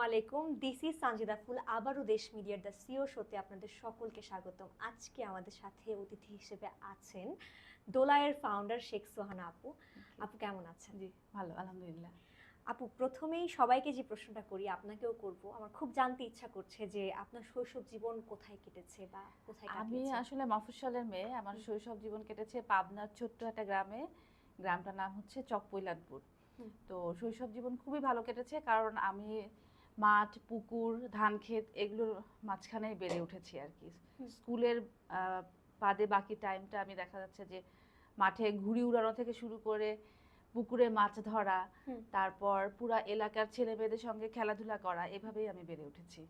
আলাইকুম, this is Sanjida ফুল। আবারও দেশ মিডিয়ার দ্য সিও শোতে আপনাদের সকলকে স্বাগতম। আজকে আমাদের সাথে অতিথি হিসেবে আছেন দোলায়ের ফাউন্ডার শেখ সোহানা আপু। আপু কেমন আছেন? জি ভালো, আলহামদুলিল্লাহ। আপু, প্রথমেই সবাইকে যে প্রশ্নটা করি আপনাকেও করব, আমার খুব জানতে ইচ্ছা করছে যে আপনার শৈশব জীবন কোথায় কেটেছে বা কোথায় আমি কাটিয়েছে? আসলে মফস্বলের মেয়ে। আমার শৈশব জীবন কেটেছে পাবনার ছোট্ট একটা গ্রামে। গ্রামটার নাম হচ্ছে চকপৈলাদপুর। তো শৈশব জীবন খুবই ভালো কেটেছে, কারণ আমি মাঠ, পুকুর, ধান ক্ষেত এগুলোর মাঝখানেই বেড়ে উঠেছি আর কি। স্কুলের বাদে বাকি টাইমটা আমি দেখা যাচ্ছে যে মাঠে ঘুড়ি উড়ানো থেকে শুরু করে পুকুরে মাছ ধরা, তারপর পুরা এলাকার ছেলে মেয়েদের সঙ্গে খেলাধুলা করা, এভাবেই আমি বেড়ে উঠেছি।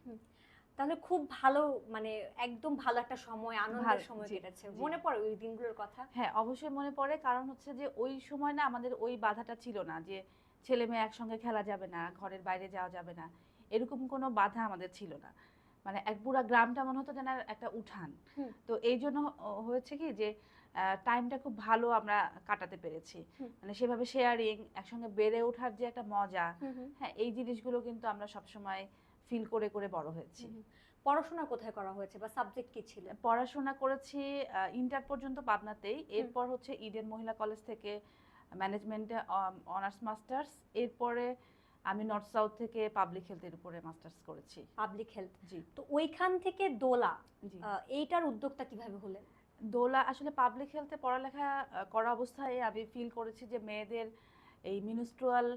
তাহলে খুব ভালো, মানে একদম ভালো একটা সময়, আনন্দের সময় কেটেছে। মনে পড়ে ওই দিনগুলোর কথা? হ্যাঁ, অবশ্যই মনে পড়ে। কারণ হচ্ছে যে ওই সময় না আমাদের ওই বাধাটা ছিল না যে ছেলে মেয়ে একসঙ্গে খেলা যাবে না, ঘরের বাইরে যাওয়া যাবে না, এরকম কোনো বাধা আমাদের ছিল না। মানে এক পুরা গ্রামটা মনে হতো যেন একটা উঠান। তো এই জন্য হয়েছে কি যে টাইমটা খুব ভালো আমরা কাটাতে পেরেছি। মানে সেভাবে শেয়ারিং, একসঙ্গে বেড়ে ওঠার যে একটা মজা, হ্যাঁ, এই জিনিসগুলো কিন্তু আমরা সবসময় ফিল করে করে বড় হয়েছি। পড়াশোনা কোথায় করা হয়েছে বা সাবজেক্ট কি ছিল? পড়াশোনা করেছি ইন্টার পর্যন্ত পাবনাতেই। এরপর হচ্ছে ইডেন মহিলা কলেজ থেকে ম্যানেজমেন্টে অনার্স মাস্টার্স। এরপরে আমি নর্থ সাউথ থেকে পাবলিক হেলথের উপরে মাস্টার্স করেছি। পাবলিক হেলথ, জি। তো ওইখান থেকে দোলা, এইটার উদ্যোক্তা কিভাবে হলেন? দোলা আসলে পাবলিক হেলথে পড়ালেখা করা অবস্থায় আমি ফিল করেছি যে মেয়েদের এই মিনস্ট্রুয়াল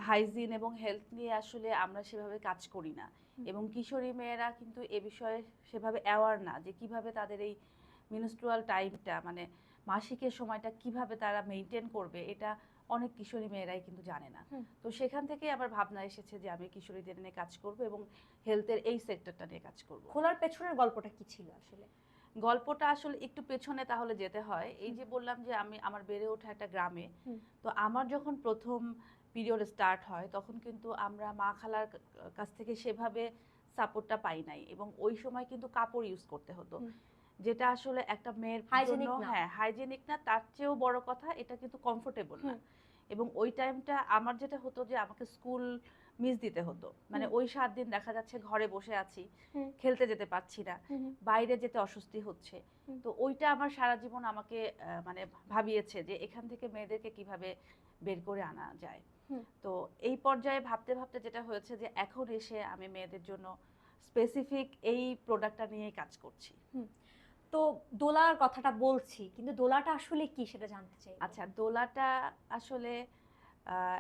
হাইজিন এবং হেলথ নিয়ে আসলে আমরা সেভাবে কাজ করি না, এবং কিশোরী মেয়েরা কিন্তু এ বিষয়ে সেভাবে অ্যাওয়ার না যে কিভাবে তাদের এই মিনস্ট্রুয়াল টাইমটা, মানে মাসিকের সময়টা কিভাবে তারা মেনটেন করবে, এটা অনেক কিশোরী মেয়েরাই কিন্তু জানে না। তো সেখান থেকে আমার ভাবনা এসেছে যে আমি কিশোরীদের নিয়ে কাজ করব এবং হেলথের এই সেক্টরটা নিয়ে কাজ করব। খোলার পেছনের গল্পটা কি ছিল আসলে? গল্পটা আসলে একটু পেছনে তাহলে যেতে হয়। এই যে বললাম যে আমার বেড়ে ওঠা একটা গ্রামে। তো আমার যখন প্রথম পিরিয়ড স্টার্ট হয় তখন কিন্তু আমরা মা খালার কাছ থেকে সেভাবে সাপোর্টটা পাই নাই, এবং ওই সময় কিন্তু কাপড় ইউজ করতে হতো, যেটা আসলে একটা মেয়ের জন্য, হ্যাঁ, হাইজেনিক না, তার চেয়েও বড় কথা এটা কিন্তু কমফোর্টেবল না। এবং ওই টাইমটা আমার যেটা হতো যে আমাকে স্কুল মিস দিতে হতো। মানে ওই 7 দিন দেখা যাচ্ছে ঘরে বসে আছি, খেলতে যেতে পারছি না, বাইরে যেতে অস্বস্তি হচ্ছে। তো ওইটা আমার সারা জীবন আমাকে মানে ভাবিয়েছে যে এখান থেকে মেয়েদেরকে কিভাবে বের করে আনা যায়। তো এই পর্যায়ে ভাবতে ভাবতে যেটা হয়েছে যে এখন এসে আমি মেয়েদের জন্য স্পেসিফিক এই প্রোডাক্টটা নিয়ে কাজ করছি। তো দোলার কথাটা বলছি, কিন্তু দোলাটা আসলে কি সেটা জানতে চাই। আচ্ছা, দোলাটা আসলে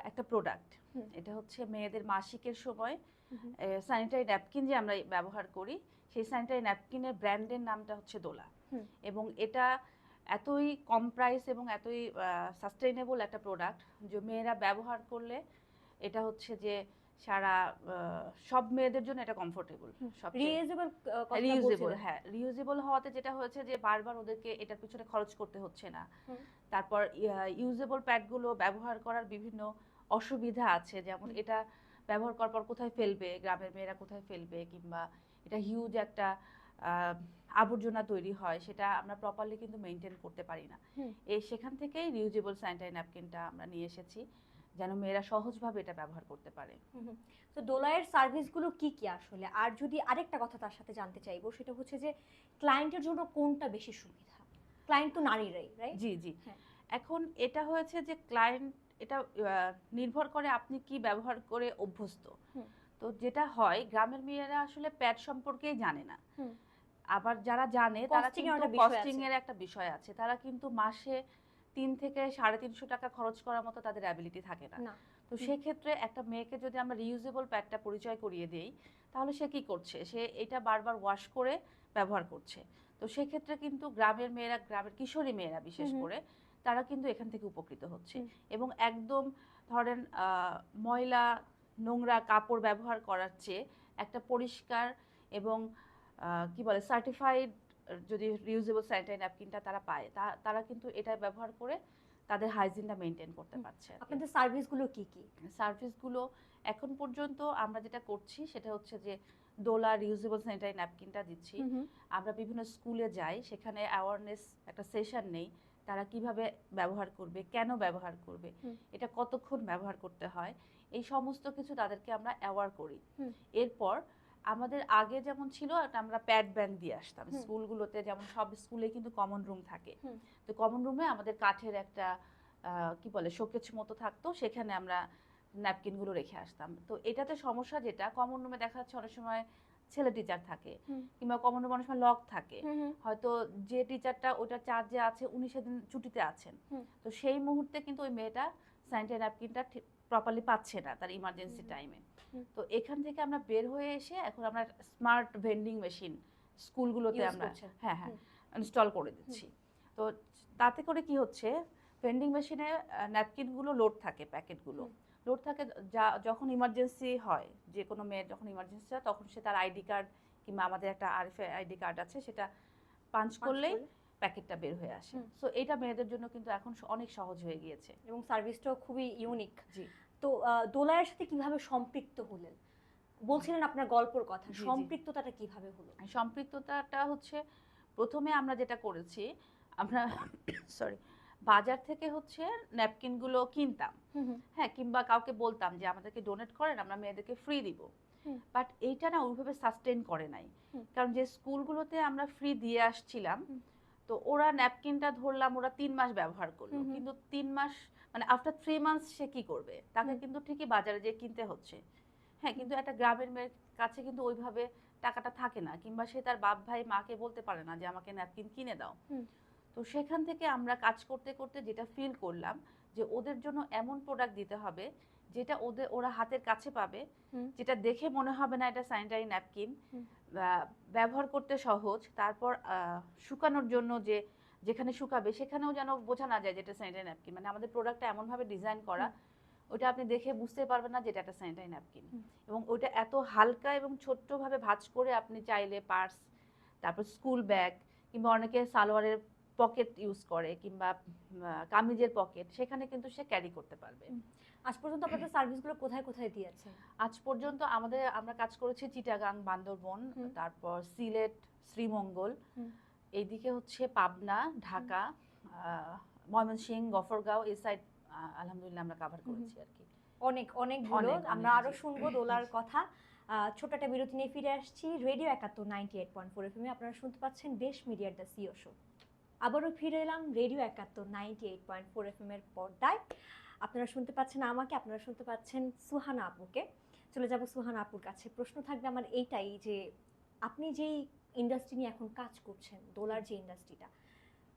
একটা প্রোডাক্ট। এটা হচ্ছে মেয়েদের মাসিকের সময় স্যানিটারি ন্যাপকিন যে আমরা ব্যবহার করি, সেই স্যানিটারি ন্যাপকিনের ব্র্যান্ডের নামটা হচ্ছে দোলা। এবং এটা এতই কম প্রাইস এবং এতই সাস্টেইনেবল একটা প্রোডাক্ট যে মেয়েরা ব্যবহার করলে এটা হচ্ছে যে সারা সব মেয়েদের জন্য এটা কমফোর্টেবল। রিউজেবল, হ্যাঁ, রিউজেবল হওয়াতে যেটা হয়েছে যে বারবার ওদেরকে এটার পিছনে খরচ করতে হচ্ছে না। তারপর ইউজেবল প্যাডগুলো ব্যবহার করার বিভিন্ন অসুবিধা আছে, যেমন এটা ব্যবহার করার পর কোথায় ফেলবে, গ্রামের মেয়েরা কোথায় ফেলবে, কিংবা এটা হিউজ একটা আবর্জনা তৈরি হয়, সেটা আমরা প্রপারলি কিন্তু মেনটেন করতে পারি না। সেখান থেকেই রিউজেবল স্যানিটারি ন্যাপকিনটা আমরা নিয়ে এসেছি যেন মেয়েরা সহজভাবে এটা ব্যবহার করতে পারে। তো দোলায়ের সার্ভিসগুলো কি কি আসলে? আর যদি আরেকটা কথা তার সাথে জানতে চাইবো, সেটা হচ্ছে যে ক্লায়েন্টের জন্য কোনটা বেশি সুবিধা? ক্লায়েন্ট তো নারীরাই, রাইট? জি জি। এখন এটা হয়েছে যে ক্লায়েন্ট, এটা নির্ভর করে আপনি কি ব্যবহার করে অভ্যস্ত। তো যেটা হয়, গ্রামের মেয়েরা আসলে প্যাড সম্পর্কেই জানে না। আবার যারা জানে তারা কিন্তু কস্টিং এর একটা বিষয় আছে, তারা কিন্তু মাসে 3 থেকে 350 টাকা খরচ করার মতো তাদের অ্যাবিলিটি থাকে না। তো সেক্ষেত্রে একটা মেয়েকে যদি আমরা রিউজেবল প্যাডটা পরিচয় করিয়ে দেই, তাহলে সে কি করছে, সে এটা বারবার ওয়াশ করে ব্যবহার করছে। তো সেক্ষেত্রে কিন্তু গ্রামের মেয়েরা, গ্রামের কিশোরী মেয়েরা বিশেষ করে, তারা কিন্তু এখান থেকে উপকৃত হচ্ছে। এবং একদম ধরেন ময়লা নোংরা কাপড় ব্যবহার করার চেয়ে একটা পরিষ্কার এবং কি বলে সার্টিফাইড যদি রিউজেবল স্যানিটারি ন্যাপকিনটা তারা পায়, তারা কিন্তু এটা ব্যবহার করে তাদের হাইজিনটা মেনটেন করতে পারছে। আপনাদের সার্ভিসগুলো কি কি? সার্ভিসগুলো এখন পর্যন্ত আমরা যেটা করছি সেটা হচ্ছে যে দোলা রিউজেবল স্যানিটারি ন্যাপকিনটা দিচ্ছি। আমরা বিভিন্ন স্কুলে যাই, সেখানে অ্যাওয়ারনেস একটা সেশন নেই, তারা কিভাবে ব্যবহার করবে, কেন ব্যবহার করবে, এটা কতক্ষণ ব্যবহার করতে হয়, এই সমস্ত কিছু তাদেরকে আমরা অ্যাওয়ার করি। এরপর আমাদের আগে যেমন ছিল আমরা প্যাড ব্যাংক দিয়ে আসতাম স্কুলগুলোতে, যেমন সব স্কুলে কিন্তু কমন রুম থাকে, তো কমন রুমে আমাদের কাঠের একটা কি বলে শোকেস মতো থাকতো, সেখানে আমরা ন্যাপকিনগুলো রেখে আসতাম। তো এটাতে সমস্যা যেটা, কমন রুমে দেখা যাচ্ছে অনেক সময় ছেলে টিচার থাকে, কিংবা কমন রুমে অনেক সময় লক থাকে, হয়তো যে টিচারটা ওটা চার্জে আছে উনি সেদিন ছুটিতে আছেন, তো সেই মুহূর্তে কিন্তু ওই মেয়েটা স্যানিটারি ন্যাপকিনটা প্রপারলি পাচ্ছে না তার ইমার্জেন্সি টাইমে। তো এখান থেকে আমরা বের হয়ে এসে এখন আমরা স্মার্ট ভেন্ডিং মেশিন স্কুলগুলোতে আমরা ইনস্টল করে দিচ্ছি। তো তাতে করে কি হচ্ছে, ভেন্ডিং মেশিনে ন্যাপকিনগুলো লোড থাকে, প্যাকেটগুলো লোড থাকে, যখন ইমার্জেন্সি হয়, যে কোনো মেয়ের যখন ইমার্জেন্সি হয় তখন সে তার আইডি কার্ড কিংবা আমাদের একটা আইডি কার্ড আছে, সেটা পাঞ্চ করলেই প্যাকেটটা বের হয়ে আসে। সো এটা মেয়েদের জন্য কিন্তু এখন অনেক সহজ হয়ে গিয়েছে এবং সার্ভিসটাও খুবই ইউনিক। জি। তো দোলাইয়ের সাথে কিভাবে সম্পৃক্ত হলেন, বলছিলেন আপনার গল্পের কথা, সম্পৃক্ততাটা কিভাবে হলো? সম্পৃক্ততাটা হচ্ছে, প্রথমে আমরা যেটা করেছি, আমরা সরি বাজার থেকে হচ্ছে ন্যাপকিনগুলো কিনতাম, হ্যাঁ, কিংবা কাউকে বলতাম যে আমাদেরকে ডোনেট করেন, আমরা মেয়েদেরকে ফ্রি দিব। বাট এইটা না ওইভাবে সাস্টেইন করে নাই, কারণ যে স্কুলগুলোতে আমরা ফ্রি দিয়ে আসছিলাম, তো ওরা ন্যাপকিনটা ধরলাম ওরা 3 মাস ব্যবহার করলো, কিন্তু 3 মাস মানে আফটার 3 মান্থস সে কি করবে, তাকে কিন্তু ঠিকই বাজারে যেয়ে কিনতে হচ্ছে। হ্যাঁ, কিন্তু একটা গ্রামের মেয়ের কাছে কিন্তু ওইভাবে টাকাটা থাকে না, কিংবা সে তার বাপ ভাই মাকে বলতে পারে না যে আমাকে ন্যাপকিন কিনে দাও। তো সেখান থেকে আমরা কাজ করতে করতে যেটা ফিল করলাম যে ওদের জন্য এমন প্রোডাক্ট দিতে হবে যেটা ওরা হাতের কাছে পাবে, যেটা দেখে মনে হবে না এটা স্যানিটারি ন্যাপকিন, ব্যবহার করতে সহজ, তারপর শুকানোর জন্য যেখানে শুকাবে সেখানেও যেন বোঝা না যায় যেটা স্যানিটারি ন্যাপকিন। মানে আমাদের প্রোডাক্টটা এমনভাবে ডিজাইন করা, ওটা আপনি দেখে বুঝতে পারবেন না যেটা একটা স্যানিটারি ন্যাপকিন, এবং ওইটা এত হালকা এবং ছোট্টভাবে ভাঁজ করে আপনি চাইলে পার্স, তারপর স্কুল ব্যাগ, কিংবা অনেকে সালোয়ারের পকেট ইউজ করে, কিংবা কামিজের পকেট, সেখানে কিন্তু সে ক্যারি করতে পারবে। আজ পর্যন্ত আপনাদের সার্ভিসগুলো কোথায় কোথায় দিয়েছেন? আজ পর্যন্ত আমরা কাজ করেছি চিটাগাং, বান্দরবন, তারপর সিলেট, শ্রীমঙ্গল, এইদিকে হচ্ছে পাবনা, ঢাকা, ময়মনসিংহ, গফরগাঁও, এই সাইড আলহামদুলিল্লাহ আমরা কভার করেছি আর কি। অনেকগুলো। আমরা আরো শুনবো দোলার কথা। ছোট একটা বিরতি নিয়ে ফিরে আসছি রেডিও 71 98.4 FM এ। আপনারা শুনতে পাচ্ছেন দেশ মিডিয়ার দ্য সিও শো। আবারও ফিরে এলাম রেডিও 71 98.4 FM এর পর্দায়। আপনারা শুনতে পাচ্ছেন আমাকে, আপনারা শুনতে পাচ্ছেন সুহানা আপুকে। চলে যাব সুহানা আপুর কাছে। প্রশ্ন থাকবে আমার এইটাই যে আপনি যেই ইন্ডাস্ট্রি নিয়ে এখন কাজ করছেন, দোলার যে ইন্ডাস্ট্রিটা,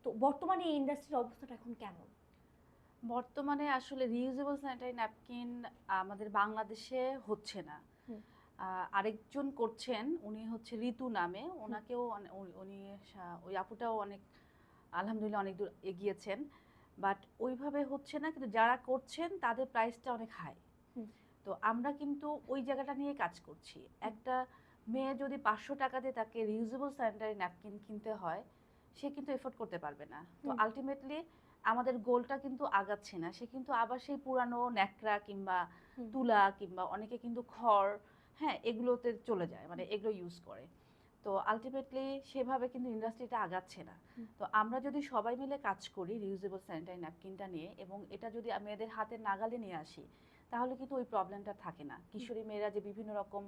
তো বর্তমানে এই ইন্ডাস্ট্রির অবস্থাটা এখন কেমন? বর্তমানে আসলে রিউজেবল স্যানিটারি ন্যাপকিন আমাদের বাংলাদেশে হচ্ছে না। আরেকজন করছেন, উনি হচ্ছে ঋতু নামে, ওনাকেও উনি ওই আপুটাও অনেক আলহামদুলিল্লাহ অনেক দূর এগিয়েছেন, বাট ওইভাবে হচ্ছে না, কিন্তু যারা করছেন তাদের প্রাইসটা অনেক হাই। তো আমরা কিন্তু ওই জায়গাটা নিয়ে কাজ করছি। একটা মেয়ে যদি 500 টাকা দিয়ে তাকে রিউজেবল স্যানিটারি ন্যাপকিন কিনতে হয়, সে কিন্তু এফোর্ড করতে পারবে না। তো আলটিমেটলি আমাদের গোলটা কিন্তু আগাচ্ছে না, সে কিন্তু আবার সেই পুরানো ন্যাকড়া কিংবা তুলা কিংবা অনেকে কিন্তু খড়, হ্যাঁ, এগুলোতে চলে যায়, মানে এগুলো ইউজ করে। তো আলটিমেটলি সেভাবে কিন্তু ইন্ডাস্ট্রিটা আগাচ্ছে না। তো আমরা যদি সবাই মিলে কাজ করি রিউজেবল স্যানিটারি ন্যাপকিনটা নিয়ে, এবং এটা যদি মেয়েদের হাতের নাগালে নিয়ে আসি, তাহলে কিন্তু ওই প্রবলেমটা থাকে না। কিশোরী মেয়েরা যে বিভিন্ন রকম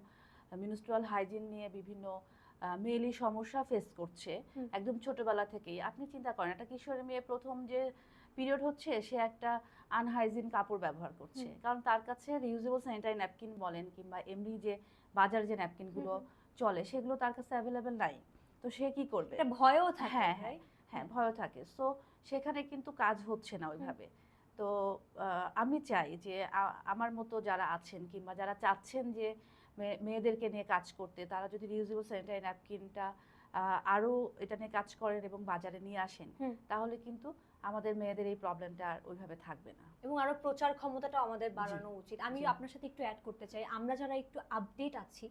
মিনস্ট্রুয়াল হাইজিন নিয়ে বিভিন্ন মেয়েলি সমস্যা ফেস করছে একদম ছোটবেলা থেকেই, আপনি চিন্তা করেন একটা কিশোরী মেয়ে প্রথম যে পিরিয়ড হচ্ছে সে একটা আনহাইজিন কাপড় ব্যবহার করছে, কারণ তার কাছে রিউজেবল স্যানিটারি ন্যাপকিন বলেন কিংবা এমনি যে বাজার যে ন্যাপকিনগুলো চলে সেগুলো তার কাছে অ্যাভেলেবেল নাই। তো সে কি করবে? এটা ভয়ও থাকে। হ্যাঁ, ভয়ও থাকে। সো সেখানে কিন্তু কাজ হচ্ছে না ওইভাবে। তো আমি চাই যে আমার মতো যারা আছেন কিংবা যারা চাচ্ছেন যে মেয়েদেরকে নিয়ে কাজ করতে, তারা যদি রিউজেবল স্যানিটারি ন্যাপকিনটা আরো এটা নিয়ে কাজ করেন এবং বাজারে নিয়ে আসেন, তাহলে কিন্তু আমাদের মেয়েদের এই প্রবলেমটা আর ওইভাবে থাকবে না, এবং আরো প্রচার ক্ষমতাটা আমাদের বাড়ানো উচিত। আমি আপনার সাথে একটু অ্যাড করতে চাই, আমরা যারা একটু আপডেট আছি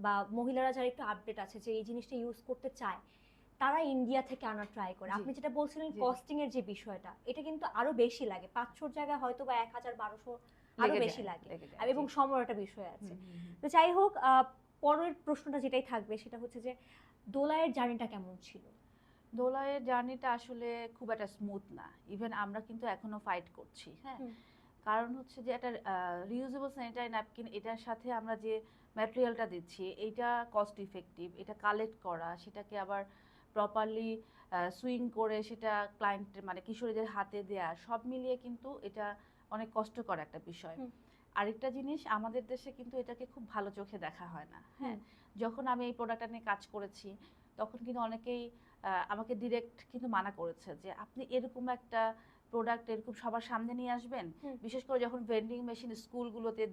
বা মহিলারা যারা একটু আপডেট আছে যে এই জিনিসটা ইউজ করতে চায়, তারা ইন্ডিয়া থেকে আনা ট্রাই করে। আপনি যেটা বলছিলেন কস্টিং এর যে বিষয়টা, এটা কিন্তু আরো বেশি লাগে, 500 জায়গায় হয়তো বা 1000-1200 আরো বেশি লাগে, এবং সময়ের একটা বিষয় আছে। তো যাই হোক, পরের প্রশ্নটা যেটাই থাকবে সেটা হচ্ছে যে দোলাইয়ের জার্নিটা কেমন ছিল? দোলাইয়ের জার্নিটা আসলে খুব একটা স্মুথ না, ইভেন আমরা কিন্তু এখনো ফাইট করছি। হ্যাঁ, কারণ হচ্ছে যে একটা রিউজেবল স্যানিটারি ন্যাপকিন, এটার সাথে আমরা যে ম্যাটেরিয়ালটা দিচ্ছি এইটা কস্ট ইফেক্টিভ, এটা কালেক্ট করা, সেটাকে আবার প্রপারলি সুইং করে সেটা ক্লায়েন্টের মানে কিশোরীদের হাতে দেয়া, সব মিলিয়ে কিন্তু এটা অনেক কষ্টকর একটা বিষয়। আরেকটা জিনিস, আমাদের দেশে কিন্তু এটাকে খুব ভালো চোখে দেখা হয় না। হ্যাঁ, যখন আমি এই প্রোডাক্টটা নিয়ে কাজ করেছি তখন কিন্তু অনেকেই আমাকে ডিরেক্ট কিন্তু মানা করেছে যে আপনি এরকম একটা প্রোডাক্ট এরকম সবার সামনে নিয়ে আসবেন, বিশেষ করে যখন ভেন্ডিং মেশিন স্কুলগুলোতে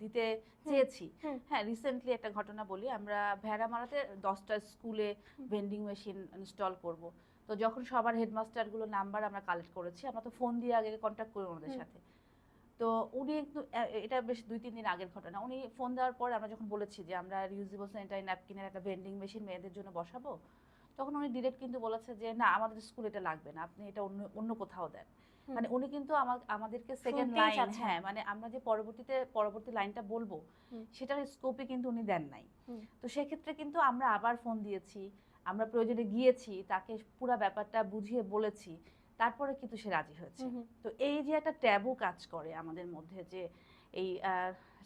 দিতে চেয়েছি। হ্যাঁ, রিসেন্টলি একটা ঘটনা বলি, আমরা ভেড়ামারাতে 10টা স্কুলে ভেন্ডিং মেশিন ইনস্টল করব। তো যখন সবার হেডমাস্টারগুলো নাম্বার আমরা কালেক্ট করেছি, আমরা তো ফোন দিয়ে আগে কন্ট্যাক্ট করি ওনাদের সাথে। তো উনি একটু এটা বেশ 2-3 দিন আগের ঘটনা, উনি ফোন দেওয়ার পর আমরা যখন বলেছি যে আমরা রিউজেবল স্যানিটারি ন্যাপকিনের একটা ভেন্ডিং মেশিন মেয়েদের জন্য বসাবো, তখন উনি ডিরেক্ট কিন্তু বলেছে যে না, আমাদের স্কুলে এটা লাগবে না, আপনি এটা অন্য অন্য কোথাও দেন। মানে উনি কিন্তু আমাদেরকে সেকেন্ড লাইন, হ্যাঁ মানে আমরা যে পরবর্তী লাইনটা বলবো সেটার স্কোপে কিন্তু উনি দেন নাই। তো সেক্ষেত্রে কিন্তু আমরা আবার ফোন দিয়েছি, আমরা প্রয়োজনে গিয়েছি, তাকে পুরো ব্যাপারটা বুঝিয়ে বলেছি, তারপরে কিন্তু সে রাজি হয়েছে। তো এই যে একটা ট্যাবু কাজ করে আমাদের মধ্যে, যে এই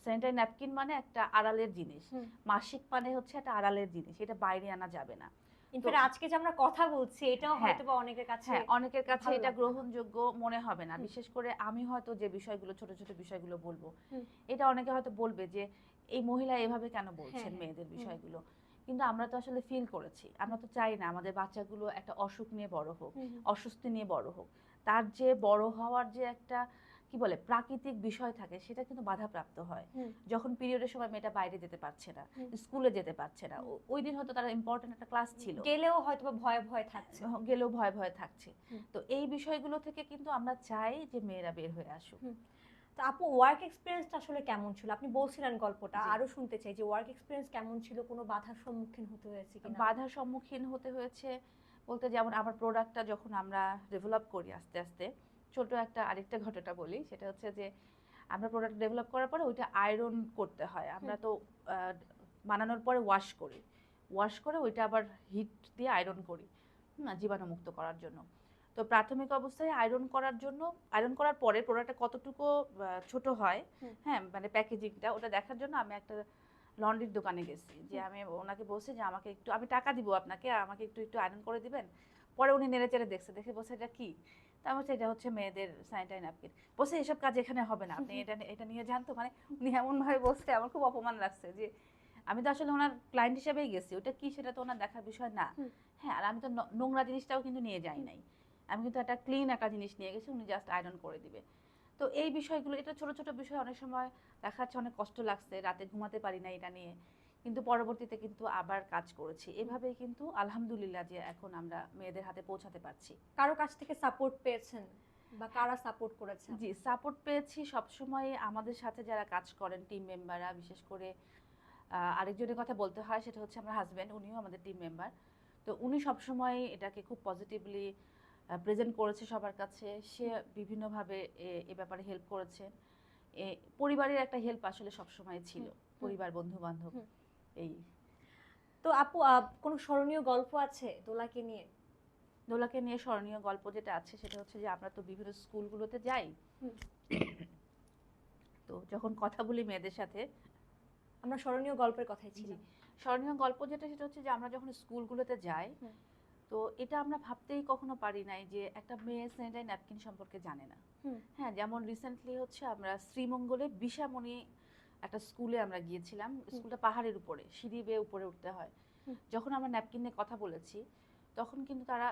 স্যানিটারি ন্যাপকিন মানে একটা আড়ালের জিনিস, মাসিক মানে হচ্ছে একটা আড়ালের জিনিস, এটা বাইরে আনা যাবে না। ইনফ্যাক্ট আজকে যে আমরা কথা বলছি এটাও হয়তো বা অনেকের কাছে, হ্যাঁ অনেকের কাছে এটা গ্রহণযোগ্য মনে হবে না। বিশেষ করে আমি হয়তো যে বিষয়গুলো, ছোট ছোট বিষয়গুলো বলবো, এটা অনেকে হয়তো বলবে যে এই মহিলা এভাবে কেন বলছেন মেয়েদের বিষয়গুলো। কিন্তু আমরা তো আসলে ফিল করেছি, আমরা তো চাই না আমাদের বাচ্চাগুলো একটা অসুখ নিয়ে বড় হোক, অস্বস্তি নিয়ে বড় হোক। তার যে বড় হওয়ার যে একটা কি বলে প্রাকৃতিক বিষয় থাকে, সেটা কিন্তু বাধাপ্রাপ্ত হয় যখন পিরিয়ডের সময় মেয়েটা বাইরে যেতে পারছে না, স্কুলে যেতে পারছে না। ওই দিন হয়তো তার ইম্পর্টেন্ট একটা ক্লাস ছিল, গেলেও হয়তো ভয় ভয় থাকছে, থাকছে। তো এই বিষয়গুলো থেকে কিন্তু আমরা চাই যে মেয়েরা বের হয়ে আসুক। তো আপু, ওয়ার্ক এক্সপিরিয়েন্সটা আসলে কেমন ছিল? আপনি বলছিলেন গল্পটা, আরো শুনতে চাই যে ওয়ার্ক এক্সপিরিয়েন্স কেমন ছিল, কোনো বাধার সম্মুখীন হতে হয়েছে কিনা? বাধার সম্মুখীন হতে হয়েছে বলতে, যেমন আমার প্রোডাক্টটা যখন আমরা ডেভেলপ করি আস্তে আস্তে, ছোট একটা আরেকটা ঘটনা বলি, সেটা হচ্ছে যে আমরা প্রোডাক্ট ডেভেলপ করার পরে ওইটা আয়রন করতে হয়। আমরা তো বানানোর পরে ওয়াশ করে ওইটা আবার হিট দিয়ে আয়রন করি জীবাণুমুক্ত করার জন্য। তো প্রাথমিক অবস্থায় আয়রন করার পরে প্রোডাক্টটা কতটুকু ছোট হয়, হ্যাঁ মানে প্যাকেজিংটা, ওটা দেখার জন্য আমি একটা লন্ড্রির দোকানে গেছি, যে আমি ওনাকে বলছি যে আমাকে একটু, আমি টাকা দিব আপনাকে, আমাকে একটু আয়রন করে দিবেন। পরে উনি নেড়ে চেড়ে দেখে বলছে এটা কি? তা আমি বলছি এটা হচ্ছে মেয়েদের স্যানিটারি ন্যাপকিন। বলছে এসব কাজ এখানে হবে না, আপনি এটা নিয়ে যান তো। মানে উনি এমন ভাবে বলছে, আমার খুব অপমান লাগছে যে আমি তো আসলে ওনার ক্লায়েন্ট হিসেবেই গেছি, ওটা কি সেটা তো ওনার দেখার বিষয় না। হ্যাঁ, আর আমি তো নোংরা জিনিসটাও কিন্তু নিয়ে যাই নাই, আমি কিন্তু একটা ক্লিন একটা জিনিস নিয়ে গেছি, উনি জাস্ট আয়রন করে দিবে। তো এই বিষয়গুলো, এটা ছোট ছোট বিষয়, অনেক সময় দেখা যাচ্ছে অনেক কষ্ট লাগছে, রাতে ঘুমাতে পারি না এটা নিয়ে, কিন্তু পরবর্তীতে কিন্তু আবার কাজ করেছি। এভাবেই কিন্তু আলহামদুলিল্লাহ যে এখন আমরা মেয়েদের হাতে পৌঁছাতে পারছি। কারো কাছ থেকে সাপোর্ট পেয়েছেন বা কারা সাপোর্ট করেছেন? জি, সাপোর্ট পেয়েছি সবসময়। আমাদের সাথে যারা কাজ করেন টিম মেম্বাররা, বিশেষ করে আরেকজনের কথা বলতে হয়, সেটা হচ্ছে আমার হাজব্যান্ড, উনিও আমাদের টিম মেম্বার। তো উনি সবসময় এটাকে খুব পজিটিভলি প্রেজেন্ট করেছে সবার কাছে। সে বিভিন্নভাবে এ ব্যাপারে হেল্প করেছে। পরিবারের একটা হেল্প আসলে সবসময় ছিল, পরিবার, বন্ধু বান্ধব। এই তো আপু, কোনো স্মরণীয় গল্প আছে দোলাকে নিয়ে? দোলাকে নিয়ে স্মরণীয় গল্প যেটা আছে সেটা হচ্ছে যে আমরা তো বিভিন্ন স্কুলগুলোতে যাই, তো যখন কথা বলি মেয়েদের সাথে, আমরা স্মরণীয় গল্পের কথাই ছিলাম। স্মরণীয় গল্প যেটা, সেটা হচ্ছে যে আমরা যখন স্কুলগুলোতে যাই, তো এটা আমরা ভাবতেই কখনো পারি নাই যে একটা মেয়ে স্যানিটারি ন্যাপকিন সম্পর্কে জানে না। হ্যাঁ, যেমন রিসেন্টলি হচ্ছে আমরা শ্রীমঙ্গলে বিশামণি একটা স্কুলে আমরা গিয়েছিলাম। স্কুলটা পাহাড়ের উপরে, সিঁড়ি বেয়ে উপরে উঠতে হয়। যখন আমরা ন্যাপকিন নিয়ে কথা বলেছি, তখন কিন্তু তারা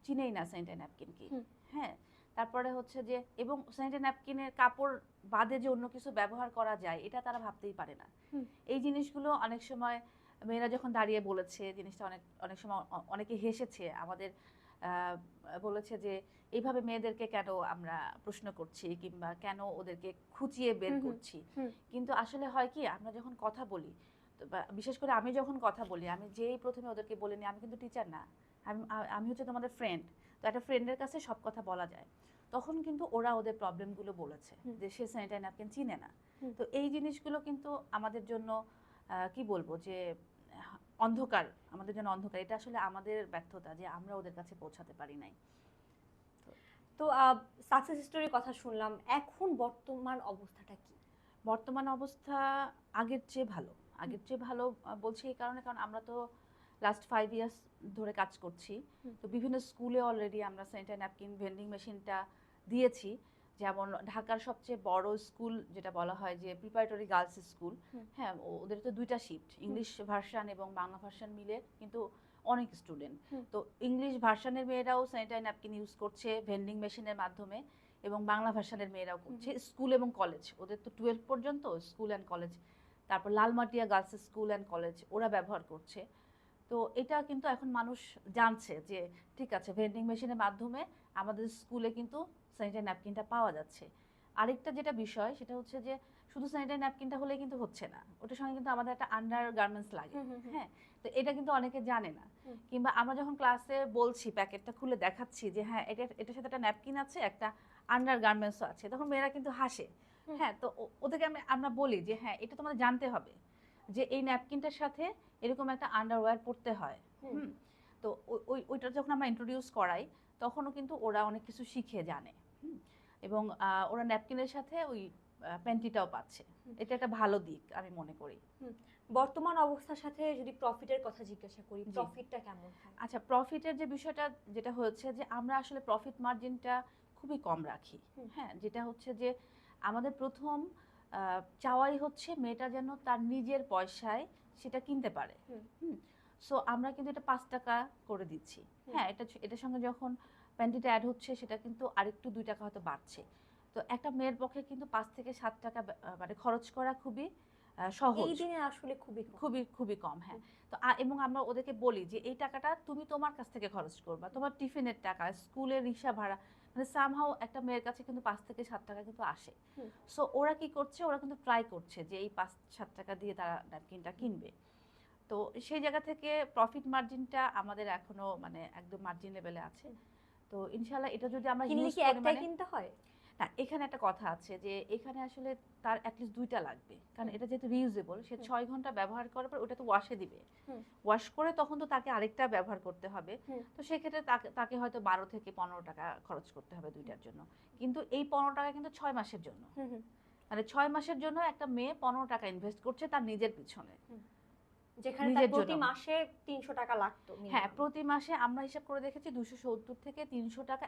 চিনেই না স্যানিটারি ন্যাপকিন কি। হ্যাঁ, তারপরে হচ্ছে যে, এবং স্যানিটারি ন্যাপকিনের কাপড় বাদে যে অন্য কিছু ব্যবহার করা যায়, এটা তারা ভাবতেই পারে না। এই জিনিসগুলো অনেক সময় মেয়েরা যখন দাঁড়িয়ে বলেছে, জিনিসটা অনেক সময় অনেকে হেসেছে আমাদের, বলেছে যে এইভাবে মেয়েদেরকে কেন আমরা প্রশ্ন করছি, কিংবা কেন ওদেরকে খুঁচিয়ে বের করছি। কিন্তু আসলে হয় কি, আমরা যখন কথা বলি, বিশেষ করে আমি যখন কথা বলি, আমি যেই প্রথমে ওদেরকে বলিনি আমি কিন্তু টিচার না, আমি হচ্ছে তোমাদের ফ্রেন্ড। তো একটা ফ্রেন্ডের কাছে সব কথা বলা যায়। তখন কিন্তু ওরা ওদের প্রবলেমগুলো বলেছে, যে সে স্যানিটারি ন্যাপকিন চিনে না। তো এই জিনিসগুলো কিন্তু আমাদের জন্য কি বলবো, যে অন্ধকার, আমাদের জন্য অন্ধকার। এটা আসলে আমাদের ব্যর্থতা যে আমরা ওদের কাছে পৌঁছাতে পারি নাই। তো সাকসেস স্টোরির কথা শুনলাম, এখন বর্তমান অবস্থাটা কি? বর্তমান অবস্থা আগের চেয়ে ভালো। আগের চেয়ে ভালো বলছি এই কারণে, কারণ আমরা তো লাস্ট 5 ইয়ার্স ধরে কাজ করছি। তো বিভিন্ন স্কুলে অলরেডি আমরা স্যানিটারি ন্যাপকিন ভেন্ডিং মেশিনটা দিয়েছি। যেমন ঢাকার সবচেয়ে বড় স্কুল যেটা বলা হয় যে প্রিপারেটরি গার্লস স্কুল, হ্যাঁ, ওদের তো 2টা শিফট, ইংলিশ ভার্সন এবং বাংলা ভার্সন মিলে কিন্তু অনেক স্টুডেন্ট। তো ইংলিশ ভার্সনের মেয়েরাও স্যানিটারি ন্যাপকিন ইউজ করছে ভেন্ডিং মেশিনের মাধ্যমে, এবং বাংলা ভার্সনের মেয়েরাও করছে। স্কুল এবং কলেজ, ওদের তো 12 পর্যন্ত স্কুল অ্যান্ড কলেজ, তারপর Lalmatia girls school and college ওরা ব্যবহার করছে। তো এটা কিন্তু এখন মানুষ জানছে যে ঠিক আছে, ভেন্ডিং মেশিনের মাধ্যমে আমাদের স্কুলে কিন্তু স্যানিটারি ন্যাপকিনটা পাওয়া যাচ্ছে। আরেকটা যেটা বিষয় সেটা হচ্ছে যে শুধু স্যানিটারি ন্যাপকিনটা হলে কিন্তু হচ্ছে না, ওটার সঙ্গে কিন্তু আমাদের একটা আন্ডার গার্মেন্টস লাগে। হ্যাঁ, তো এটা কিন্তু অনেকে জানে না। কিংবা আমরা যখন ক্লাসে বলছি, প্যাকেটটা খুলে দেখাচ্ছি যে হ্যাঁ এটার সাথে একটা ন্যাপকিন আছে, একটা আন্ডার গার্মেন্টসও আছে, তখন মেয়েরা কিন্তু হাসে। হ্যাঁ, তো ওদেরকে আমরা বলি যে হ্যাঁ এটা তোমাদের জানতে হবে যে এই ন্যাপকিনটার সাথে এরকম একটা আন্ডারওয়্যার পরতে হয়। তো ওইটা যখন আমরা ইন্ট্রোডিউস করাই তখনও কিন্তু ওরা অনেক কিছু শিখে জানে। এবং ওরা ন্যাপকিনের সাথে ওই প্যান্টিটাও পাচ্ছে। এটা একটা ভালো দিক আমি মনে করি। বর্তমান অবস্থার সাথে যদি প্রফিটের কথা জিজ্ঞাসা করি, প্রফিটটা কেমন হয়? আচ্ছা, প্রফিটের যে বিষয়টা যেটা হচ্ছে যে আমরা আসলে প্রফিট মার্জিনটা খুবই কম রাখি। হ্যাঁ, যেটা হচ্ছে যে আমাদের প্রথম চাওয়াই হচ্ছে মেয়েটা যেন তার নিজের পয়সায় সেটা কিনতে পারে। সো আমরা কিন্তু এটা 5 টাকা করে দিচ্ছি। হ্যাঁ, এটার সঙ্গে যখন প্যান্টিটা অ্যাড হচ্ছে সেটা কিন্তু আরেকটু 2 টাকা হয়তো বাড়ছে। তো একটা মেয়ের পক্ষে কিন্তু 5 থেকে 7 টাকা মানে খরচ করা খুবই সহজ। এই দিনে আসলে খুবই খুবই খুবই কম। হ্যাঁ, তো এবং আমরা ওদেরকে বলি যে এই টাকাটা তুমি তোমার কাছ থেকে খরচ করবা, তোমার টিফিনের টাকা, স্কুলের রিক্সা ভাড়া, মানে সামহাও একটা মেয়ের কাছে কিন্তু 5 থেকে 7 টাকা কিন্তু আসে। সো ওরা কি করছে, ওরা কিন্তু ট্রাই করছে যে এই 5-7 টাকা দিয়ে তারা ন্যাপকিনটা কিনবে। তো সেই জায়গা থেকে প্রফিট মার্জিনটা আমাদের এখনো মানে একদম মার্জিন লেভেলে আছে। তো ইনশাআল্লাহ এটা যদি আমরা কিনলে ইউজ কি করি, একটাই মানে কিনতে হয় না, এখানে একটা কথা আছে যে এখানে আসলে তার অ্যাটলিস্ট 2টা লাগবে, কারণ এটা যেহেতু রিউজেবল, সে 6 ঘন্টা ব্যবহার করার পর ওটা তো ওয়াশে দিবে, ওয়াশ করে তখন তো তাকে আরেকটা ব্যবহার করতে হবে। তো সেক্ষেত্রে তাকে হয়তো 12 থেকে 15 টাকা খরচ করতে হবে 2টার জন্য। কিন্তু এই 15 টাকা কিন্তু 6 মাসের জন্য, মানে 6 মাসের জন্য একটা মেয়ে 15 টাকা ইনভেস্ট করছে তার নিজের পিছনে, যেখানে তার প্রতি মাসে 300 টাকা লাগতো। হ্যাঁ, প্রতি মাসে আমরা হিসাব করে দেখেছি 270 থেকে 300 টাকা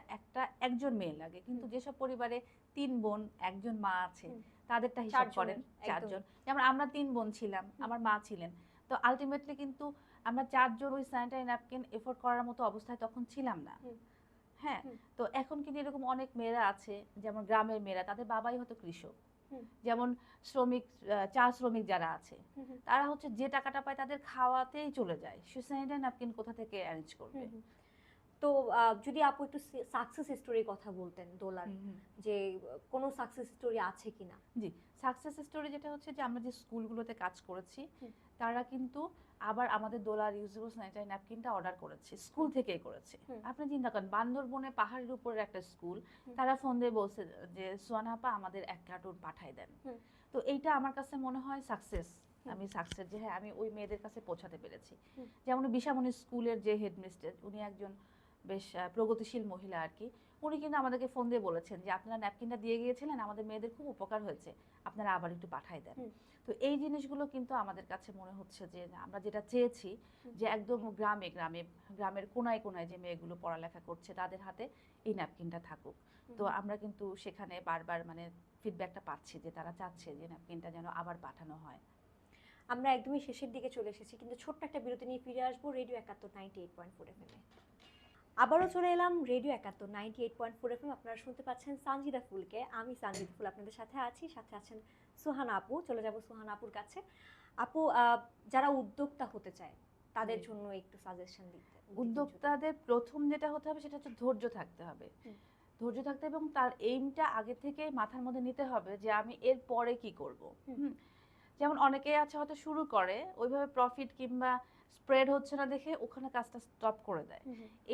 একজন মেয়ে লাগে। কিন্তু যেসব পরিবারে 3 বোন, একজন মা আছে, তাদেরটা হিসাব করেন 4 জন। যেমন আমরা 3 বোন ছিলাম, আমার মা ছিলেন, তো আলটিমেটলি কিন্তু আমরা 4 জন ওই স্যানিটারি ন্যাপকিন এফোর্ড করার মতো অবস্থায় তখন ছিলাম না। হ্যাঁ, তো এখন কিন্তু এরকম অনেক মেয়েরা আছে, যেমন গ্রামের মেয়েরা, তাদের বাবাই হয়তো কৃষক, যেমন শ্রমিক, চা শ্রমিক যারা আছে, তারা হচ্ছে যে টাকাটা পায় তাদের খাওয়াতেই চলে যায়, সে স্যানিটারি ন্যাপকিন কোথা থেকে অ্যারেঞ্জ করবে? তো যদি আপু একটু সাকসেস স্টোরির কথা বলতেন দোলার, যে কোনো সাকসেস স্টোরি আছে কিনা? জি, সাকসেস স্টোরি যেটা হচ্ছে যে আমরা যে স্কুলগুলোতে কাজ করেছি তারা কিন্তু আবার আমাদের দোলার ইউজেবল স্যানিটারি ন্যাপকিনটা অর্ডার করেছে, স্কুল থেকেই করেছে। আপনি চিন্তা করেন, বান্দরবনে পাহাড়ের উপরের একটা স্কুল, তারা ফোন দিয়ে বলছে যে সোয়ানা আপা আমাদের 1 কার্টুন পাঠাই দেন। তো এইটা আমার কাছে মনে হয় সাকসেস। আমি সাকসেস যে হ্যাঁ আমি ওই মেয়েদের কাছে পৌঁছাতে পেরেছি। যেমন বিশামণি স্কুলের যে হেডমিস্ট্রেস, উনি একজন বেশ প্রগতিশীল মহিলা আর কি, উনি কিন্তু আমাদেরকে ফোন দিয়ে বলেছেন যে আপনারা ন্যাপকিনটা দিয়ে গিয়েছিলেন, আমাদের মেয়েদের খুব উপকার হয়েছে, আপনারা আবার একটু পাঠাই দেন। তো এই জিনিসগুলো কিন্তু আমাদের কাছে মনে হচ্ছে যে আমরা যেটা চেয়েছি, যে একদম গ্রামে গ্রামে গ্রামের কোনায় কোনায় যে মেয়েগুলো পড়ালেখা করছে তাদের হাতে এই ন্যাপকিনটা থাকুক। তো আমরা কিন্তু সেখানে বারবার মানে ফিডব্যাকটা পাচ্ছি যে তারা চাচ্ছে যে ন্যাপকিনটা যেন আবার পাঠানো হয়। আমরা একদমই শেষের দিকে চলে এসেছি, কিন্তু ছোট্ট একটা বিরতি নিয়ে ফিরে আসবো রেডিও 71 98.4 FM এ। আবারও চলে এলাম রেডিও 71 98.4 FM। আপনারা শুনতে পাচ্ছেন সানজিদা ফুলকে। আমি সানজিদা ফুল আপনাদের সাথে আছি, সাথে আছেন সুহানা আপু। চলে যাব সুহানা আপুর কাছে। আপু, যারা উদ্যোক্তা হতে চায় তাদের জন্য একটু সাজেশন দিতে। উদ্যোক্তাদের প্রথম যেটা হতে হবে সেটা হচ্ছে ধৈর্য থাকতে হবে। ধৈর্য থাকতে এবং তার এইমটা আগে থেকে মাথার মধ্যে নিতে হবে যে আমি এর পরে কি করব। যেমন অনেকেই আছে হয়তো শুরু করে, ওইভাবে প্রফিট কিংবা স্প্রেড হচ্ছে না দেখে ওখানে কাজটা স্টপ করে দেয়।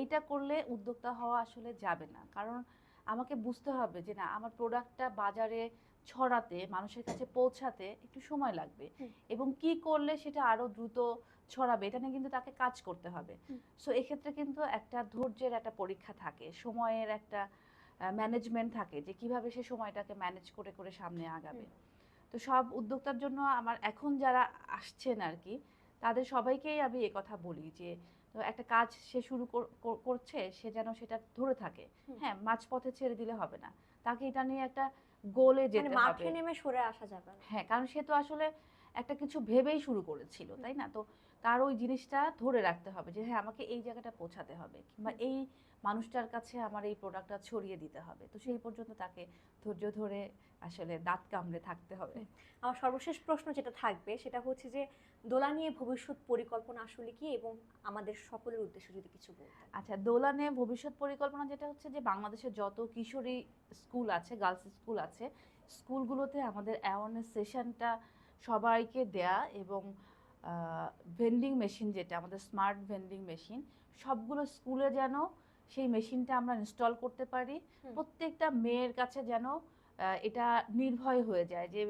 এইটা করলে উদ্যোক্তা হওয়া আসলে যাবে না, কারণ আমাকে বুঝতে হবে যে না, আমার প্রোডাক্টটা বাজারে ছড়াতে, মানুষের কাছে পৌঁছাতে একটু সময় লাগবে, এবং কি করলে সেটা আরো দ্রুত ছড়াবে এটা নিয়ে কিন্তু তাকে কাজ করতে হবে। সো এক্ষেত্রে কিন্তু একটা ধৈর্যের একটা পরীক্ষা থাকে, সময়ের একটা ম্যানেজমেন্ট থাকে যে কিভাবে সে সময়টাকে ম্যানেজ করে করে সামনে আগাবে। তো সব উদ্যোক্তার জন্য আমার এখন যারা আসছেন আর কি, তাদের সবাইকেই আমি এই কথা বলি যে তো একটা কাজ সে শুরু করছে, সে যেন সেটা ধরে থাকে। হ্যাঁ, মাঝপথে ছেড়ে দিলে হবে না, তাকে এটা নিয়ে একটা গোলে মানে যেতে মাঠে হবে। নেমে সরে আসা যাবে না। হ্যাঁ, কারণ সে তো আসলে একটা কিছু ভেবেই শুরু করেছিল, তাই না? তো তার ওই জিনিসটা ধরে রাখতে হবে যে হ্যাঁ, আমাকে এই জায়গাটা পৌঁছাতে হবে, কিংবা এই মানুষটার কাছে আমার এই প্রোডাক্টটা ছড়িয়ে দিতে হবে। তো সেই পর্যন্ত তাকে ধৈর্য ধরে আসলে দাঁত কামড়ে থাকতে হবে। আমার সর্বশেষ প্রশ্ন যেটা থাকবে সেটা হচ্ছে যে দোলা নিয়ে ভবিষ্যৎ পরিকল্পনা আসলে কি, এবং আমাদের সকলের উদ্দেশ্যে যদি কিছু বলতেন। আচ্ছা, দোলা নিয়ে ভবিষ্যৎ পরিকল্পনা যেটা হচ্ছে যে বাংলাদেশের যত কিশোরী স্কুল আছে, গার্লস স্কুল আছে, স্কুলগুলোতে আমাদের অ্যাওয়ারনেস সেশনটা সবাইকে দেয়া, এবং ভেন্ডিং মেশিন, যেটা আমাদের স্মার্ট ভেন্ডিং মেশিন, সবগুলো স্কুলে যেন সেই মেশিনটা আমরা ইনস্টল করতে পারি। প্রত্যেকটা মেয়ের কাছে যেন এটা নির্ভয় হয়ে যায় যে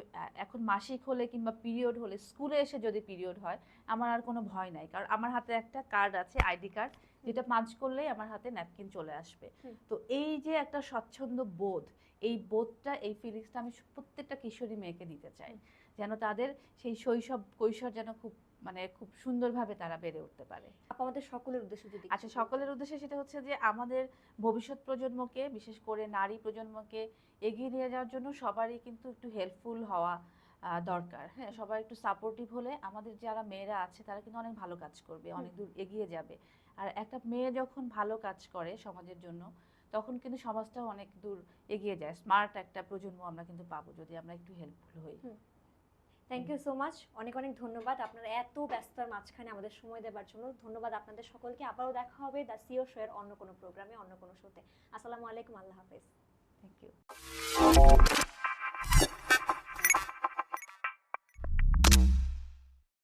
এখন মাসিক হলে কিংবা পিরিয়ড হলে, স্কুলে এসে যদি পিরিয়ড হয়, আমার আর কোনো ভয় নাই, কারণ আমার হাতে একটা কার্ড আছে, আইডি কার্ড, যেটা পাঞ্চ করলেই আমার হাতে ন্যাপকিন চলে আসবে। তো এই যে একটা স্বচ্ছন্দ বোধ, এই বোধটা, এই ফিলিংসটা আমি প্রত্যেকটা কিশোরী মেয়েকে দিতে চাই, যেন তাদের সেই শৈশব কৈশোর যেন খুব সুন্দরভাবে তারা বেড়ে উঠতে পারে। আমাদের সকলের উদ্দেশ্যে যদি আচ্ছা, সকলের উদ্দেশ্যে সেটা হচ্ছে যে আমাদের ভবিষ্যৎ প্রজন্মকে, বিশেষ করে নারী প্রজন্মকে এগিয়ে নিয়ে যাওয়ার জন্য সবারই কিন্তু একটু হেল্পফুল হওয়া দরকার। হ্যাঁ, সবাই একটু সাপোর্টিভ হলে আমাদের যারা মেয়েরা আছে তারা কিন্তু অনেক ভালো কাজ করবে, অনেক দূর এগিয়ে যাবে। আর একটা মেয়ে যখন ভালো কাজ করে সমাজের জন্য, তখন কিন্তু সমাজটাও অনেক দূর এগিয়ে যায়। স্মার্ট একটা প্রজন্ম আমরা কিন্তু পাবো যদি আমরা একটু হেল্পফুল হই। থ্যাংক ইউ সো মাচ, অনেক অনেক ধন্যবাদ আপনারা এত ব্যস্ততার মাঝখানে আমাদের সময় দেওয়ার জন্য। ধন্যবাদ আপনাদের সকলকে। আবারও দেখা হবে দ্য সিও শো এর অন্য কোনো প্রোগ্রামে, অন্য কোনো শোতে। আসসালামু আলাইকুম, আল্লাহ হাফেজ। Thank you.